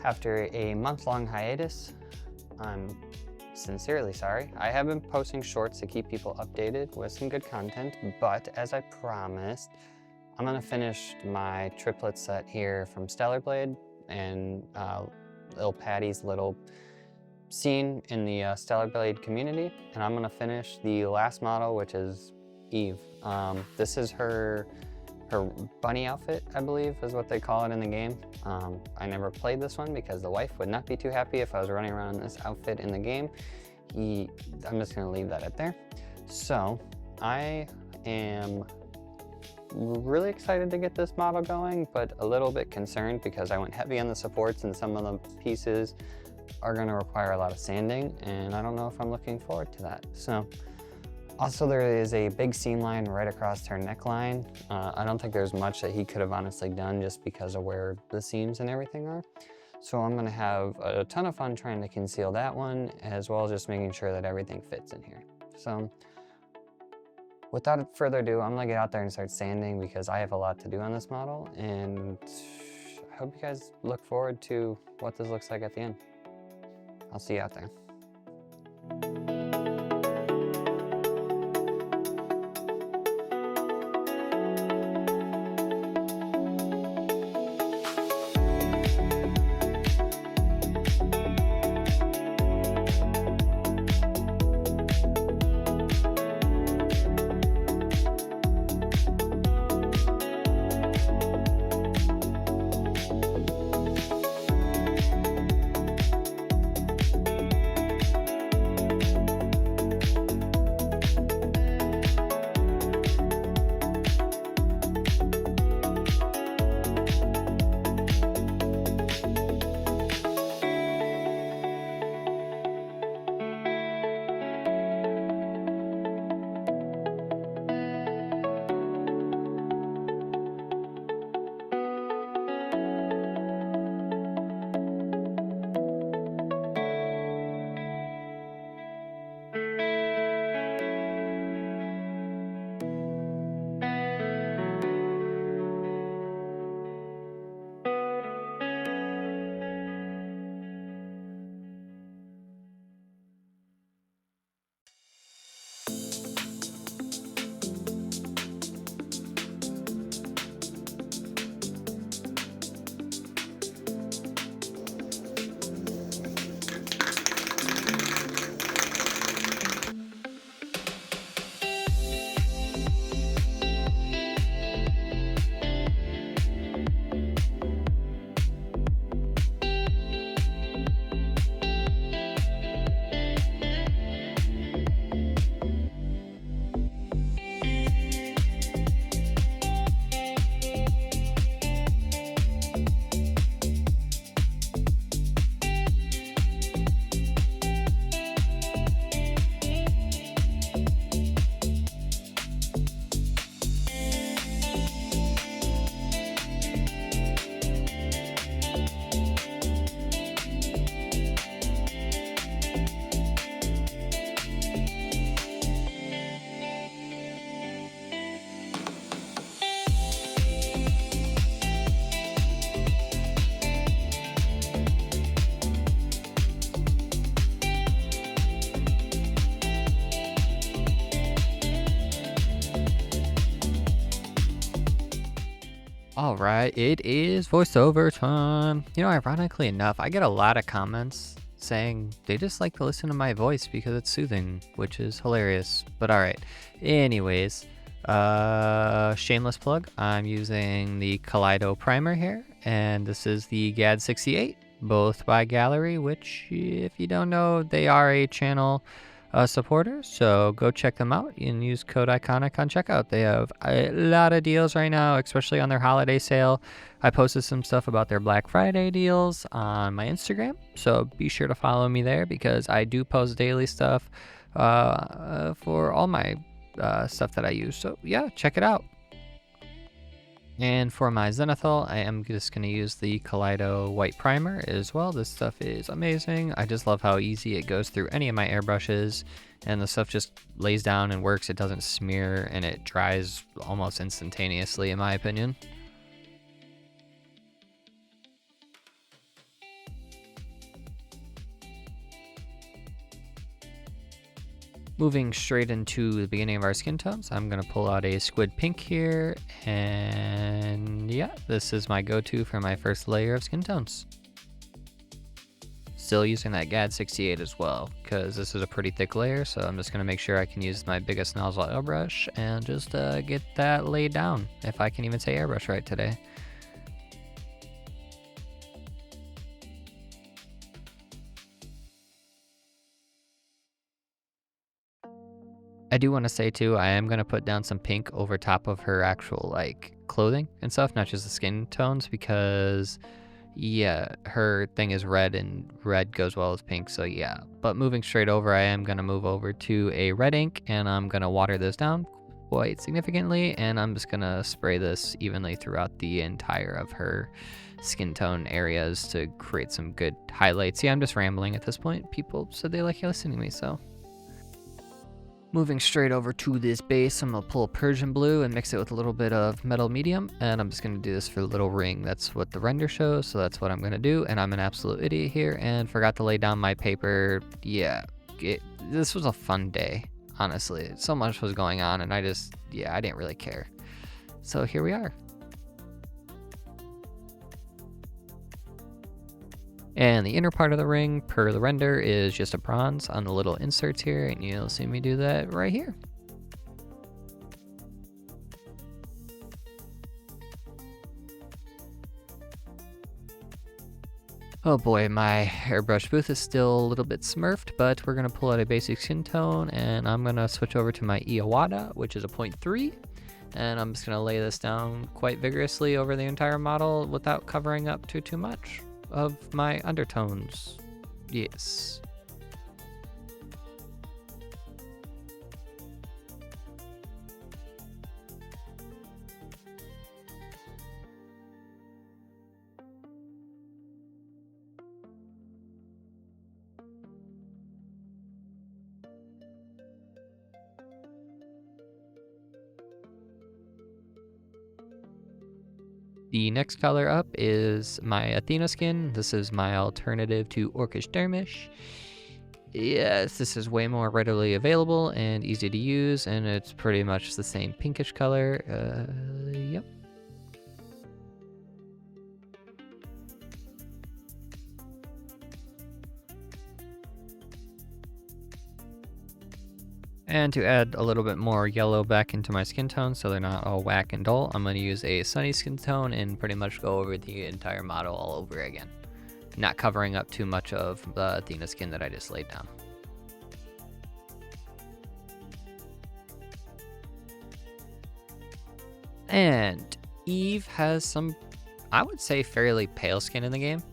After a month-long hiatus, I'm sincerely sorry. I have been posting shorts to keep people updated with some good content, but as I promised, I'm gonna finish my triplet set here from Stellar Blade and Lil Patty's little scene in the Stellar Blade community, and I'm gonna finish the last model, which is Eve. This is her bunny outfit, I believe is what they call it in the game. I never played this one because the wife would not be too happy if I was running around in this outfit in the game. I'm just gonna leave that at there. So I am really excited to get this model going, but a little bit concerned because I went heavy on the supports and some of the pieces are gonna require a lot of sanding, and I don't know if I'm looking forward to that. So also, there is a big seam line right across her neckline. I don't think there's much that he could have honestly done just because of where the seams and everything are. So I'm gonna have a ton of fun trying to conceal that one, as well as just making sure that everything fits in here. So without further ado, I'm gonna get out there and start sanding because I have a lot to do on this model, and I hope you guys look forward to what this looks like at the end. I'll see you out there. All right, it is voiceover time. You know, ironically enough, I get a lot of comments saying they just like to listen to my voice because it's soothing, which is hilarious. But all right, anyways, shameless plug. I'm using the Kaleido primer here, and this is the GAD 68, both by Gallery, which if you don't know, they are a channel supporter, so go check them out and use code IKonic on checkout. They have a lot of deals right now, especially on their holiday sale. I posted some stuff about their Black Friday deals on my Instagram, so be sure to follow me there because I do post daily stuff for all my stuff that I use. So yeah, check it out. And for my zenithal, I am just going to use the Kaleido white primer as well. This stuff is amazing. I just love how easy it goes through any of my airbrushes, and the stuff just lays down and works. It doesn't smear, and it dries almost instantaneously, in my opinion. Moving straight into the beginning of our skin tones, I'm going to pull out a squid pink here, and yeah, this is my go-to for my first layer of skin tones. Still using that GAD 68 as well, because this is a pretty thick layer, so I'm just going to make sure I can use my biggest nozzle airbrush and just get that laid down, if I can even say airbrush right today. I do want to say too, I am going to put down some pink over top of her actual like clothing and stuff, not just the skin tones, because yeah, her thing is red and red goes well with pink, so yeah. But moving straight over, I am going to move over to a red ink, and I'm going to water this down quite significantly, and I'm just going to spray this evenly throughout the entire of her skin tone areas to create some good highlights. Yeah, I'm just rambling at this point. People said they like listening to me, so. Moving straight over to this base, I'm going to pull Persian blue and mix it with a little bit of metal medium, and I'm just going to do this for the little ring. That's what the render shows, so that's what I'm going to do, and I'm an absolute idiot here and forgot to lay down my paper. Yeah, this was a fun day, honestly. So much was going on, and I didn't really care. So here we are. And the inner part of the ring, per the render, is just a bronze on the little inserts here, and you'll see me do that right here. Oh boy, my airbrush booth is still a little bit smurfed, but we're going to pull out a basic skin tone, and I'm going to switch over to my Iwata, which is a 0.3, and I'm just going to lay this down quite vigorously over the entire model without covering up too much of my undertones. Yes. The next color up is my Athena skin. This is my alternative to Orcish Dermish. Yes, this is way more readily available and easy to use, and it's pretty much the same pinkish color. Yep. And to add a little bit more yellow back into my skin tone so they're not all whack and dull, I'm going to use a sunny skin tone and pretty much go over the entire model all over again. Not covering up too much of the Athena skin that I just laid down. And Eve has some, I would say, fairly pale skin in the game.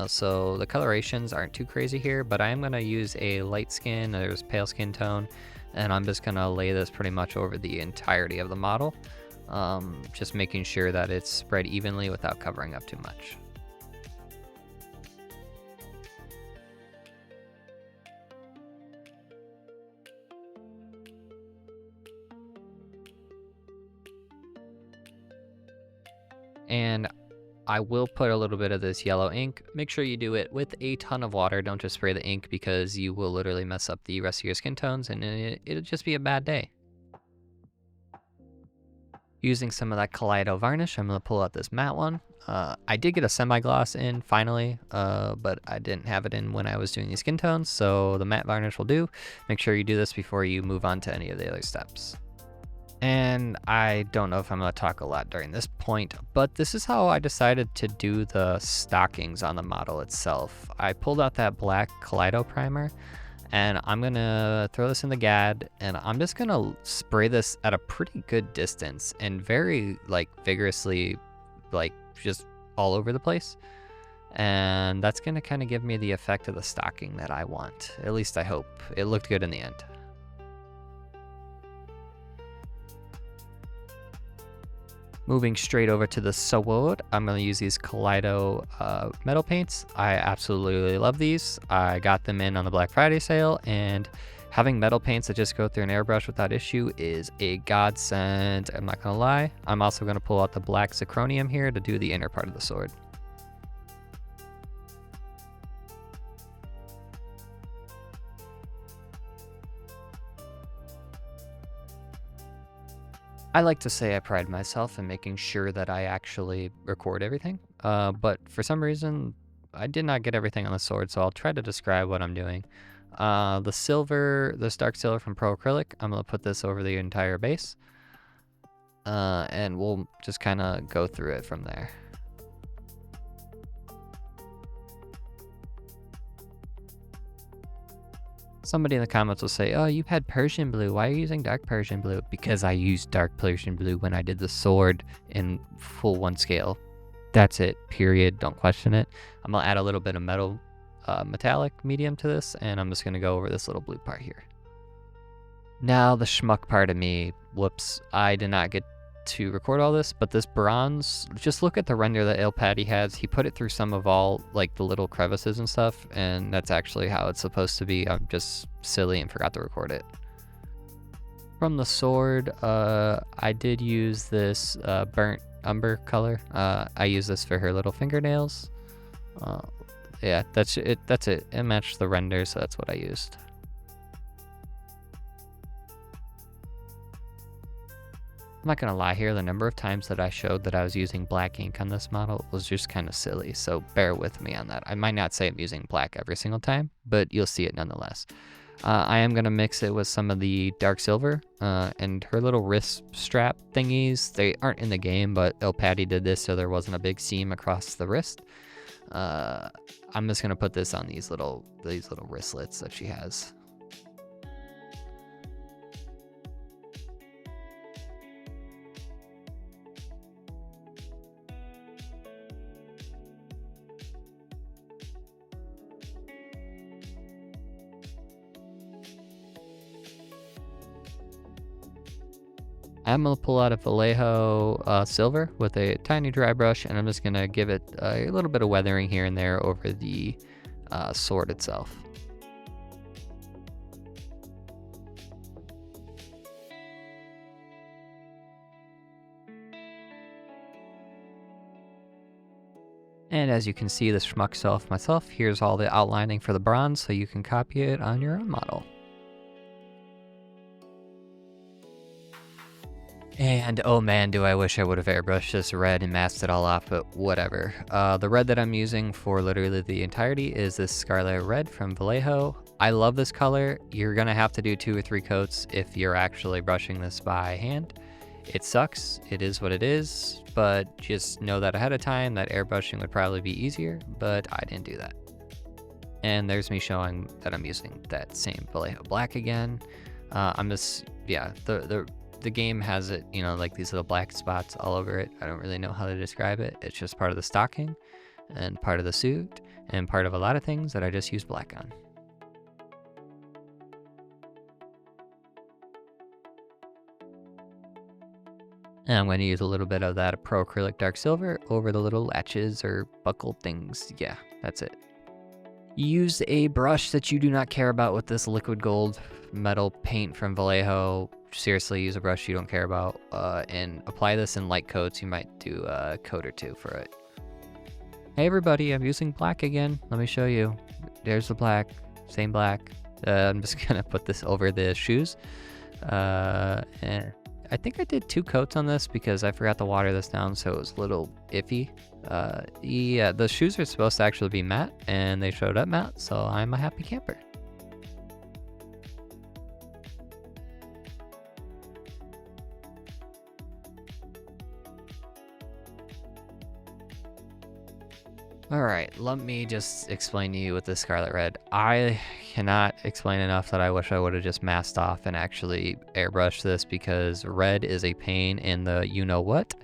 So the colorations aren't too crazy here, but I am going to use a light skin, there's pale skin tone, and I'm just going to lay this pretty much over the entirety of the model, just making sure that it's spread evenly without covering up too much. And I will put a little bit of this yellow ink. Make sure you do it with a ton of water. Don't just spray the ink, because you will literally mess up the rest of your skin tones and it'll just be a bad day. Using some of that Kaleido varnish, I'm going to pull out this matte one. I did get a semi-gloss in finally, but I didn't have it in when I was doing these skin tones, so the matte varnish will do. Make sure you do this before you move on to any of the other steps. And I don't know if I'm going to talk a lot during this point, but this is how I decided to do the stockings on the model itself. I pulled out that black Kaleido primer, and I'm going to throw this in the GAD, and I'm just going to spray this at a pretty good distance and very vigorously, just all over the place. And that's going to kind of give me the effect of the stocking that I want. At least I hope. It looked good in the end. Moving straight over to the sword, I'm going to use these Kaleido metal paints. I absolutely love these. I got them in on the Black Friday sale, and having metal paints that just go through an airbrush without issue is a godsend. I'm not going to lie. I'm also going to pull out the black zirconium here to do the inner part of the sword. I like to say I pride myself in making sure that I actually record everything, but for some reason, I did not get everything on the sword, so I'll try to describe what I'm doing. The silver, this dark silver from Pro Acrylic, I'm going to put this over the entire base, and we'll just kind of go through it from there. Somebody in the comments will say, oh, you've had Persian blue. Why are you using dark Persian blue? Because I used dark Persian blue when I did the sword in full 1 scale. That's it, period. Don't question it. I'm going to add a little bit of metallic medium to this, and I'm just going to go over this little blue part here. Now the schmuck part of me, whoops, I did not get to record all this, but this bronze, just look at the render that IKonic has. He put it through some of all like the little crevices and stuff, and that's actually how it's supposed to be. I'm just silly and forgot to record it. From the sword, I did use this burnt umber color. I use this for her little fingernails. Yeah, that's it. It matched the render, so that's what I used. I'm not gonna lie here, the number of times that I showed that I was using black ink on this model was just kind of silly, so bear with me on that. I might not say I'm using black every single time, but you'll see it nonetheless. I am gonna mix it with some of the dark silver, and her little wrist strap thingies, they aren't in the game, but IKonic did this so there wasn't a big seam across the wrist. I'm just gonna put this on these little wristlets that she has. I'm going to pull out a Vallejo silver with a tiny dry brush, and I'm just going to give it a little bit of weathering here and there over the sword itself. And as you can see, the schmuck self myself, here's all the outlining for the bronze, so you can copy it on your own model. And oh man, do I wish I would have airbrushed this red and masked it all off, but whatever. The red that I'm using for literally the entirety is this Scarlet Red from Vallejo. I love this color. You're gonna have to do 2 or 3 coats if you're actually brushing this by hand. It sucks, it is what it is, but just know that ahead of time that airbrushing would probably be easier, but I didn't do that. And there's me showing that I'm using that same Vallejo black again. I'm just, yeah, the game has it, you know, like these little black spots all over it. I don't really know how to describe it. It's just part of the stocking and part of the suit and part of a lot of things that I just use black on. And I'm going to use a little bit of that Pro Acrylic Dark Silver over the little latches or buckle things. Yeah, that's it. Use a brush that you do not care about with this liquid gold metal paint from Vallejo. Seriously, use a brush you don't care about, and apply this in light coats. You might do a coat or 2 for it. Hey everybody, I'm using black again. Let me show you. There's the black, same black. I'm just gonna put this over the shoes. And I think I did 2 coats on this because I forgot to water this down, so it was a little iffy. Yeah, the shoes are supposed to actually be matte, and they showed up matte, so I'm a happy camper. Alright, let me just explain to you with this Scarlet Red. I cannot explain enough that I wish I would have just masked off and actually airbrushed this, because red is a pain in the you-know-what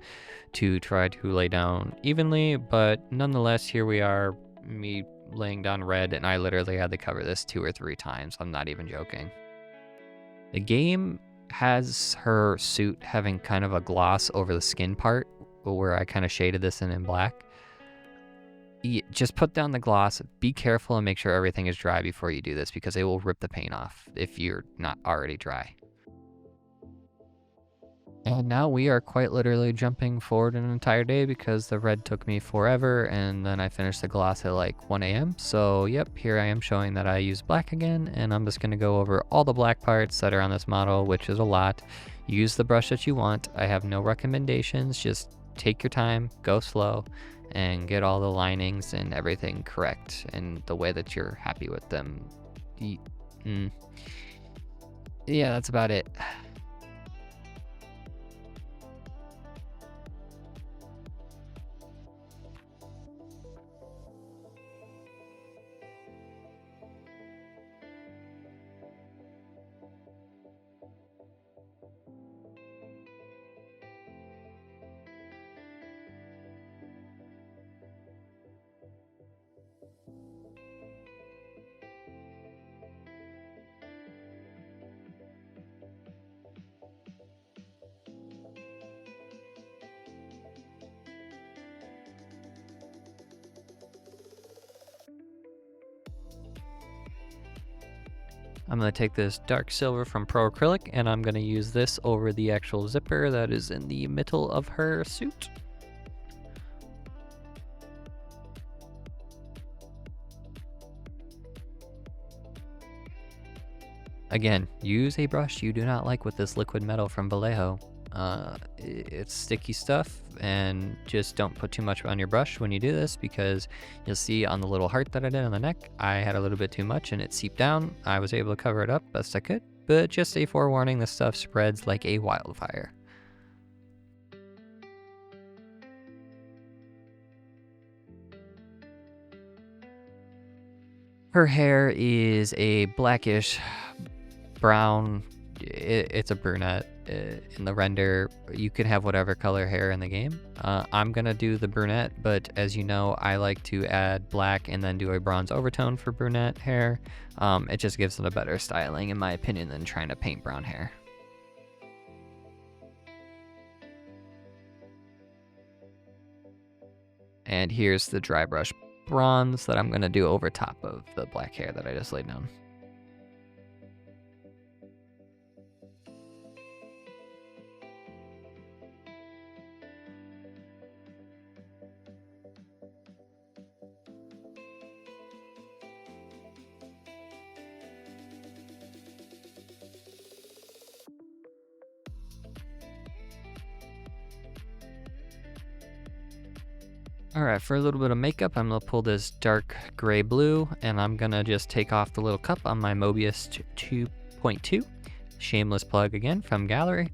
to try to lay down evenly, but nonetheless, here we are, me laying down red, and I literally had to cover this 2 or 3 times. I'm not even joking. The game has her suit having kind of a gloss over the skin part, where I kind of shaded this in black. Just put down the gloss, be careful, and make sure everything is dry before you do this, because it will rip the paint off if you're not already dry. And now we are quite literally jumping forward an entire day because the red took me forever, and then I finished the gloss at like 1 a.m. So yep, here I am showing that I use black again, and I'm just going to go over all the black parts that are on this model, which is a lot. Use the brush that you want. I have no recommendations, just take your time, go slow, and get all the linings and everything correct in the way that you're happy with them. Yeah, that's about it. I'm going to take this dark silver from Pro Acrylic, and I'm going to use this over the actual zipper that is in the middle of her suit. Again, use a brush you do not like with this liquid metal from Vallejo. It's sticky stuff, and just don't put too much on your brush when you do this, because you'll see on the little heart that I did on the neck, I had a little bit too much and it seeped down. I was able to cover it up best I could, but just a forewarning, this stuff spreads like a wildfire. Her hair is a blackish brown. It's a brunette. In the render, you can have whatever color hair in the game. I'm gonna do the brunette, but as you know, I like to add black and then do a bronze overtone for brunette hair. It just gives it a better styling, in my opinion, than trying to paint brown hair. And here's the dry brush bronze that I'm gonna do over top of the black hair that I just laid down. All right, for a little bit of makeup, I'm gonna pull this dark gray blue, and I'm gonna just take off the little cup on my Mobius 2.2, shameless plug again from Gallery.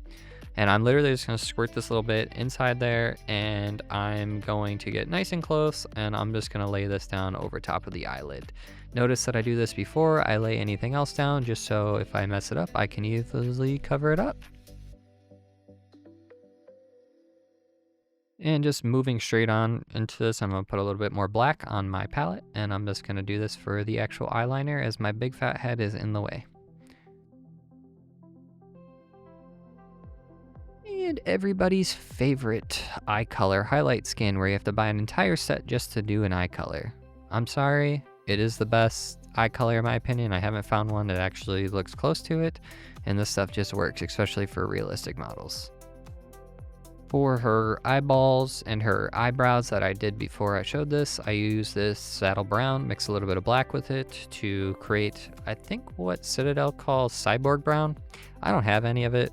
And I'm literally just gonna squirt this little bit inside there, and I'm going to get nice and close, and I'm just gonna lay this down over top of the eyelid. Notice that I do this before I lay anything else down, just so if I mess it up, I can easily cover it up. And just moving straight on into this, I'm going to put a little bit more black on my palette, and I'm just going to do this for the actual eyeliner as my big fat head is in the way. And everybody's favorite eye color highlight skin, where you have to buy an entire set just to do an eye color. I'm sorry, it is the best eye color in my opinion. I haven't found one that actually looks close to it, and this stuff just works, especially for realistic models. For her eyeballs and her eyebrows that I did before I showed this, I used this saddle brown, mix a little bit of black with it to create, I think, what Citadel calls cyborg brown. I don't have any of it.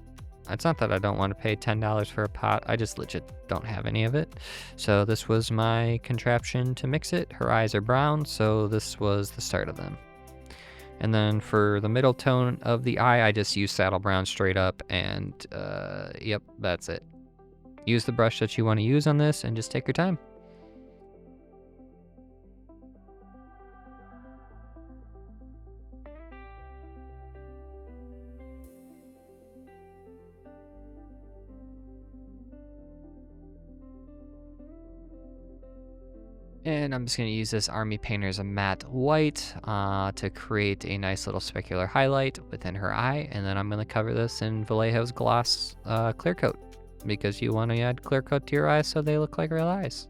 It's not that I don't want to pay $10 for a pot, I just legit don't have any of it. So this was my contraption to mix it. Her eyes are brown, so this was the start of them. And then for the middle tone of the eye, I just used saddle brown straight up, and yep, that's it. Use the brush that you want to use on this and just take your time. And I'm just going to use this Army Painter's matte white to create a nice little specular highlight within her eye. And then I'm going to cover this in Vallejo's gloss clear coat, because you want to add clear coat to your eyes so they look like real eyes.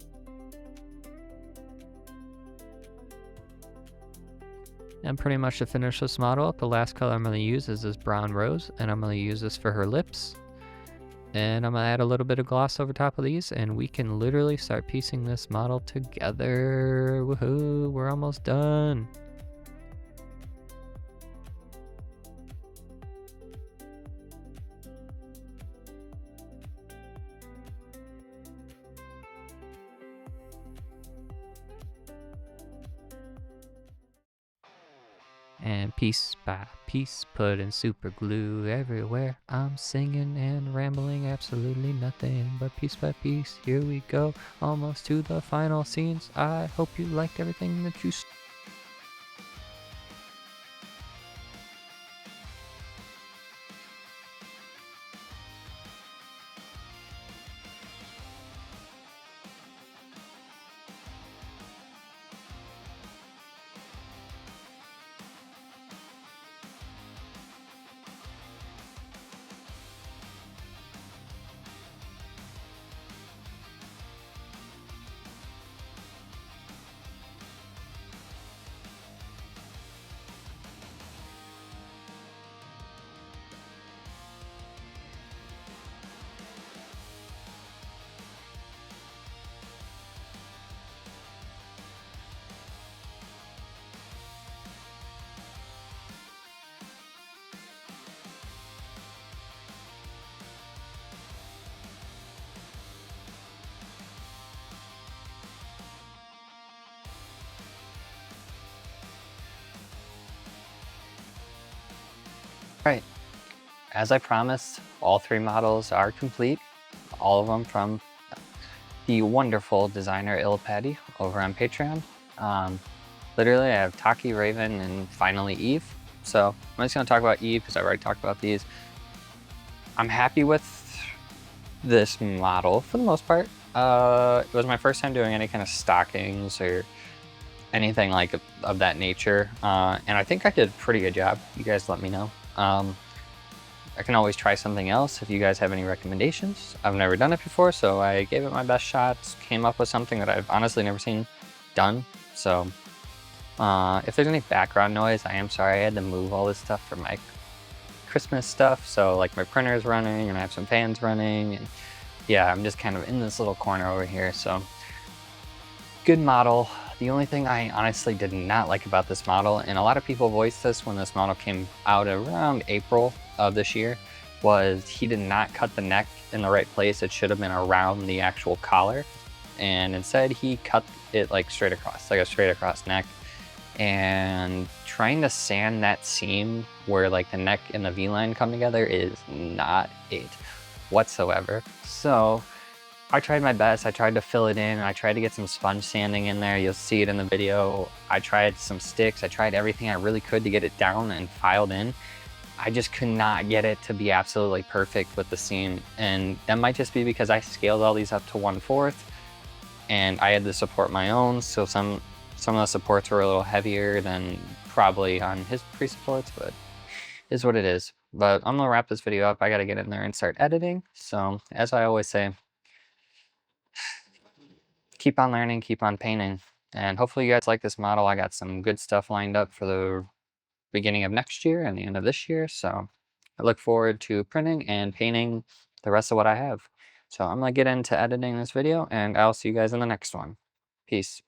And pretty much to finish this model, the last color I'm going to use is this brown rose, and I'm going to use this for her lips. And I'm gonna add a little bit of gloss over top of these, and we can literally start piecing this model together. Woohoo, we're almost done. And piece by piece, putting super glue everywhere. I'm singing and rambling absolutely nothing but piece by piece. Here we go, almost to the final scenes. I hope you liked everything that you Right, as I promised, all 3 models are complete, all of them from the wonderful designer Illapatty over on Patreon. Literally, I have Taki, Raven, and finally Eve. So I'm just gonna talk about Eve because I've already talked about these. I'm happy with this model for the most part. It was my first time doing any kind of stockings or anything like of that nature, and I think I did a pretty good job. You guys let me know. I can always try something else if you guys have any recommendations. I've never done it before, so I gave it my best shots, came up with something that I've honestly never seen done. So if there's any background noise, I am sorry. I had to move all this stuff for my Christmas stuff. So like my printer is running and I have some fans running, and yeah, I'm just kind of in this little corner over here. So good model. The only thing I honestly did not like about this model, and a lot of people voiced this when this model came out around April of this year, was he did not cut the neck in the right place. It should have been around the actual collar, and instead he cut it like straight across, like a straight across neck. And trying to sand that seam where like the neck and the V-line come together is not it whatsoever. So I tried my best. I tried to fill it in. I tried to get some sponge sanding in there. You'll see it in the video. I tried some sticks. I tried everything I really could to get it down and filed in. I just could not get it to be absolutely perfect with the seam. And that might just be because I scaled all these up to 1/4 and I had to support my own. So some of the supports were a little heavier than probably on his pre-supports, but it is what it is. But I'm gonna wrap this video up. I gotta get in there and start editing. So as I always say, keep on learning, keep on painting, and hopefully you guys like this model. I got some good stuff lined up for the beginning of next year and the end of this year, so I look forward to printing and painting the rest of what I have. So I'm gonna get into editing this video, and I'll see you guys in the next one. Peace.